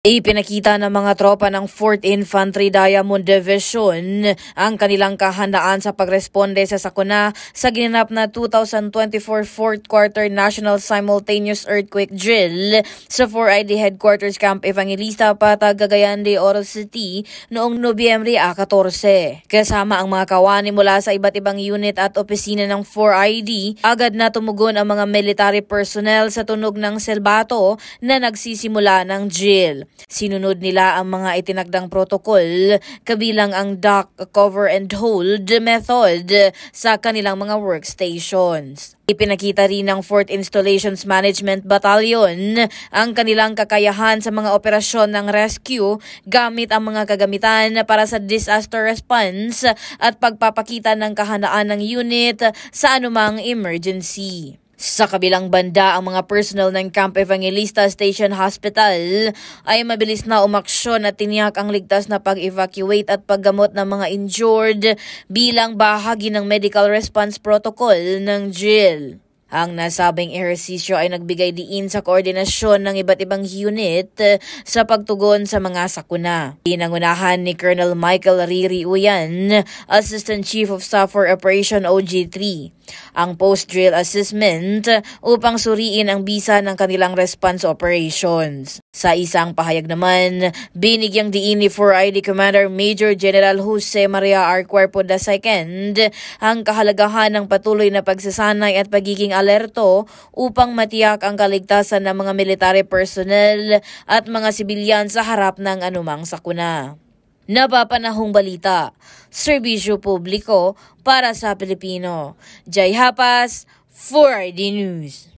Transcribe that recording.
Ipinakita ng mga tropa ng 4th Infantry Diamond Division ang kanilang kahandaan sa pagresponde sa sakuna sa ginanap na 2024 4th Quarter National Simultaneous Earthquake Drill sa 4ID Headquarters Camp Evangelista, Patag, Cagayan de Oro City noong Nobyembre 14. Kasama ang mga kawani mula sa iba't ibang unit at opisina ng 4ID, agad na tumugon ang mga military personnel sa tunog ng selbato na nagsisimula ng drill. Sinunod nila ang mga itinakdang protokol, kabilang ang duck, cover and hold method sa kanilang mga workstations. Ipinakita rin ng 4th Installations Management Battalion ang kanilang kakayahan sa mga operasyon ng rescue gamit ang mga kagamitan para sa disaster response at pagpapakita ng kahandaan ng unit sa anumang emergency. Sa kabilang banda, ang mga personnel ng Camp Evangelista Station Hospital ay mabilis na umaksyon at tiniyak ang ligtas na pag-evacuate at paggamot ng mga injured bilang bahagi ng medical response protocol ng drill. Ang nasabing ehersisyo ay nagbigay diin sa koordinasyon ng iba't ibang unit sa pagtugon sa mga sakuna. Pinangunahan ni Colonel Michael Riri Uyan, Assistant Chief of Staff for Operation OG3, ang post-drill assessment upang suriin ang bisa ng kanilang response operations. Sa isang pahayag naman, binigyang diin ni 4ID Commander Major General Jose Maria R. Cuerpo II ang kahalagahan ng patuloy na pagsasanay at pagiging alerto upang matiyak ang kaligtasan ng mga military personnel at mga sibilyan sa harap ng anumang sakuna. Napapanahong balita, serbisyo publiko para sa Pilipino. Jay Hapas, 4ID News.